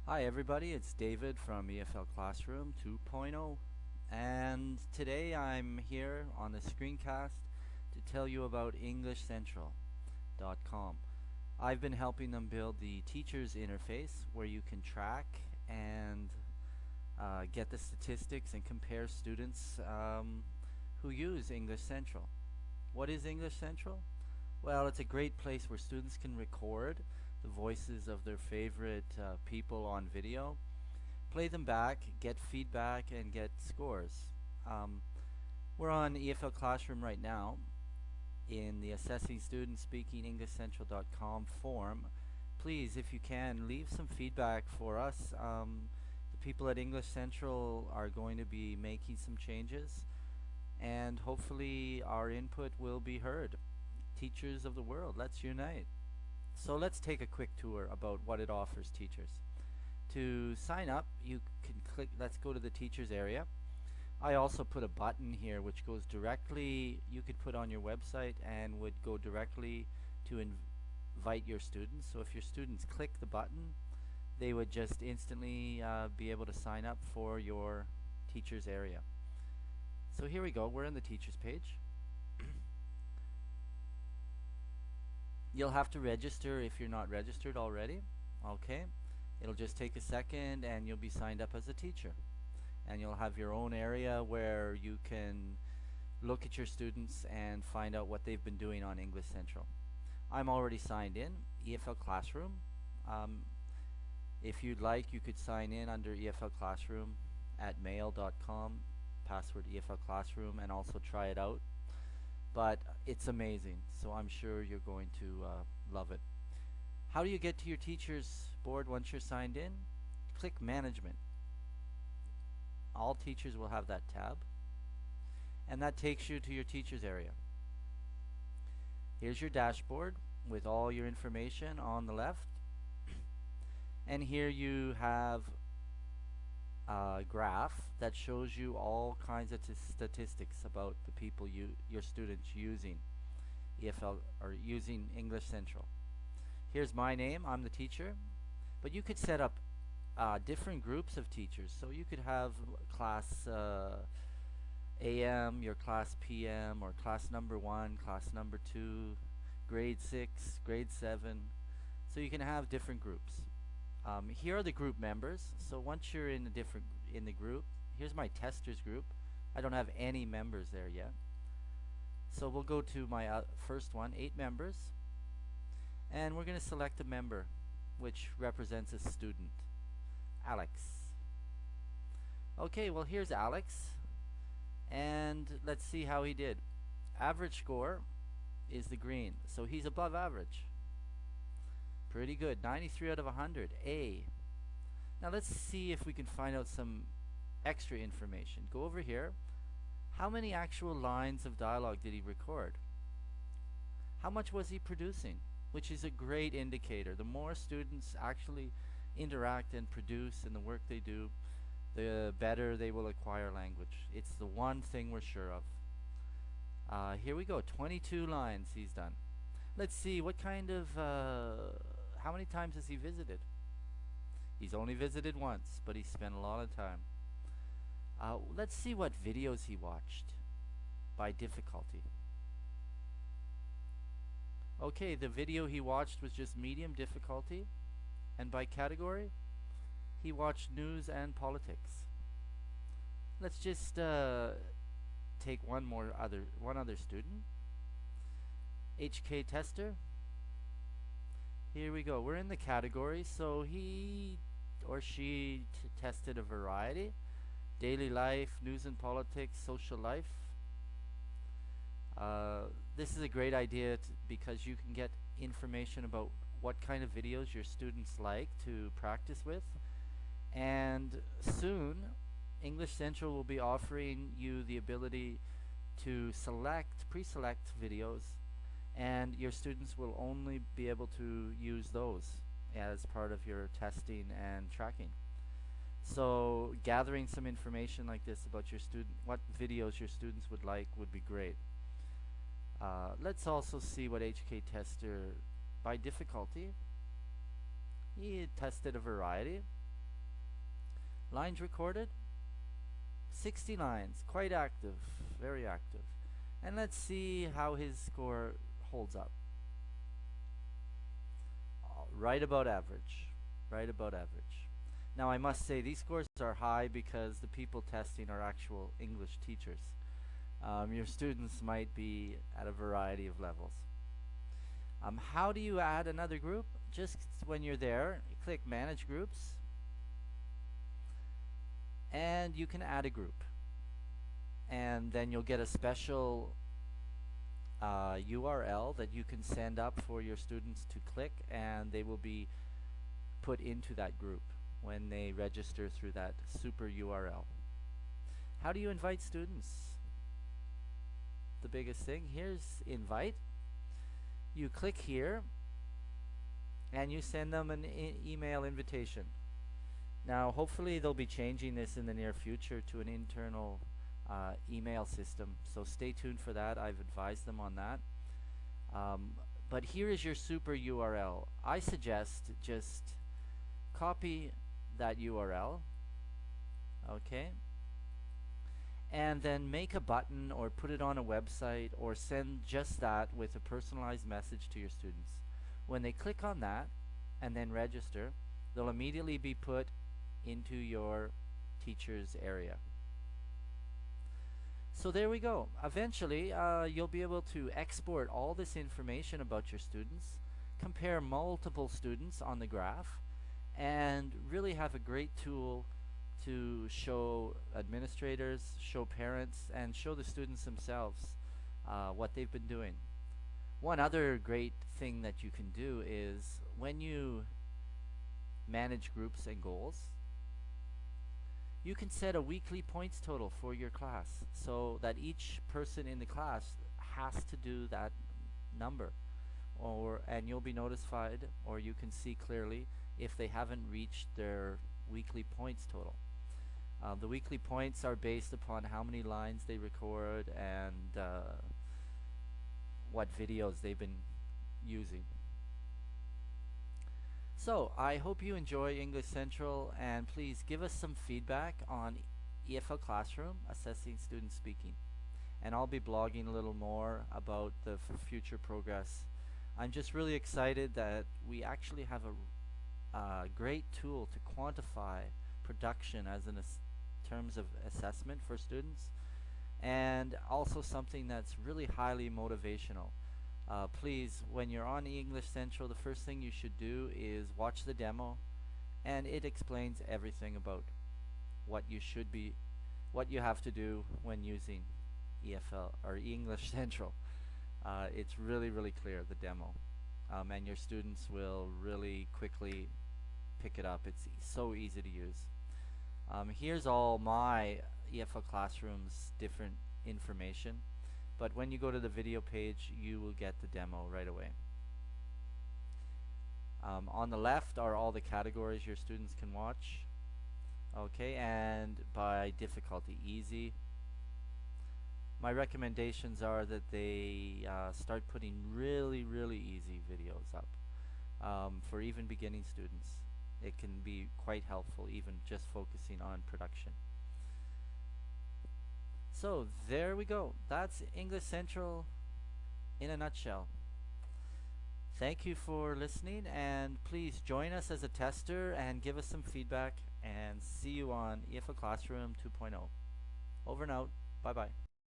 Hi everybody, it's David from EFL Classroom 2.0, and today I'm here on the screencast to tell you about EnglishCentral.com. I've been helping them build the teacher's interface where you can track and get the statistics and compare students who use English Central. What is English Central? Well, it's a great place where students can record the voices of their favorite people on video, play them back, get feedback, and get scores. We're on EFL Classroom right now in the Assessing Students Speaking EnglishCentral.com form. Please, if you can, leave some feedback for us. The people at English Central are going to be making some changes, and hopefully our input will be heard. Teachers of the world, let's unite. So let's take a quick tour about what it offers teachers. To sign up, you can click, let's go to the teachers area. I also put a button here which goes directly, you could put on your website and would go directly to invite your students. So if your students click the button, they would just instantly be able to sign up for your teachers area. So here we go, we're in the teachers page. You'll have to register if you're not registered already. Okay, it'll just take a second and you'll be signed up as a teacher, and you'll have your own area where you can look at your students and find out what they've been doing on English Central. I'm already signed in, EFL Classroom. If you'd like, you could sign in under EFL Classroom at mail.com, password EFL Classroom, and also try it out. But it's amazing, so I'm sure you're going to love it. How do you get to your teachers board once you're signed in? Click Management. All teachers will have that tab, and that takes you to your teachers area. Here's your dashboard with all your information on the left, and here you have a graph that shows you all kinds of statistics about the people your students using EFL or using English Central. Here's my name, I'm the teacher, but you could set up different groups of teachers. So you could have class AM, your class PM, or class number 1, class number 2, grade 6, grade 7. So you can have different groups. Here are the group members. So once you're in the group, here's my testers group. I don't have any members there yet. So we'll go to my first one, 8 members, and we're going to select a member which represents a student, Alex. Okay, well here's Alex, and let's see how he did. Average score is the green, so he's above average. Pretty good, 93 out of 100, A. Now let's see if we can find out some extra information. Go over here. How many actual lines of dialogue did he record? How much was he producing? Which is a great indicator. The more students actually interact and produce in the work they do, the better they will acquire language. It's the one thing we're sure of. Here we go, 22 lines he's done. Let's see, what kind of, how many times has he visited? He's only visited once, but he spent a lot of time. Let's see what videos he watched by difficulty. Okay, the video he watched was just medium difficulty, and by category, he watched news and politics. Let's just take one other student. HK tester. Here we go. We're in the category, so he or she tested a variety: daily life, news and politics, social life. This is a great idea because you can get information about what kind of videos your students like to practice with, and soon English Central will be offering you the ability to pre-select videos, and your students will only be able to use those as part of your testing and tracking. So gathering some information like this about your student, what videos your students would like, would be great. Let's also see what HK Tester, by difficulty, he tested a variety. Lines recorded, 60 lines, quite active, very active. And let's see how his score holds up. Right about average, right about average. Now I must say these scores are high because the people testing are actual English teachers. Your students might be at a variety of levels. How do you add another group? Just when you're there, you click Manage Groups, and you can add a group. And then you'll get a special URL that you can send up for your students to click, and they will be put into that group when they register through that super URL. How do you invite students? The biggest thing, here's invite. You click here and you send them an email invitation. Now hopefully they'll be changing this in the near future to an internal email system, so stay tuned for that. I've advised them on that. But here is your super URL. I suggest just copy that URL, okay, and then make a button or put it on a website or send just that with a personalized message to your students. When they click on that and then register, they'll immediately be put into your teacher's area. So there we go. Eventually you'll be able to export all this information about your students, compare multiple students on the graph, and really have a great tool to show administrators, show parents, and show the students themselves what they've been doing. One other great thing that you can do is when you manage groups and goals, you can set a weekly points total for your class so that each person in the class has to do that number, and you'll be notified, or you can see clearly if they haven't reached their weekly points total. The weekly points are based upon how many lines they record and what videos they've been using. So I hope you enjoy English Central, and please give us some feedback on EFL Classroom, assessing student speaking. And I'll be blogging a little more about the future progress. I'm just really excited that we actually have a great tool to quantify production as in terms of assessment for students, and also something that's really highly motivational. Please, when you're on English Central, the first thing you should do is watch the demo, and it explains everything about what you have to do when using EFL or English Central. It's really clear, the demo, and your students will really quickly pick it up. It's so easy to use. Here's all my EFL Classroom's different information, but when you go to the video page, you will get the demo right away. On the left are all the categories your students can watch, okay, and by difficulty, easy. My recommendations are that they start putting really easy videos up for even beginning students. It can be quite helpful, even just focusing on production. So there we go. That's English Central in a nutshell. Thank you for listening, and please join us as a tester and give us some feedback, and see you on EFL Classroom 2.0. Over and out. Bye bye.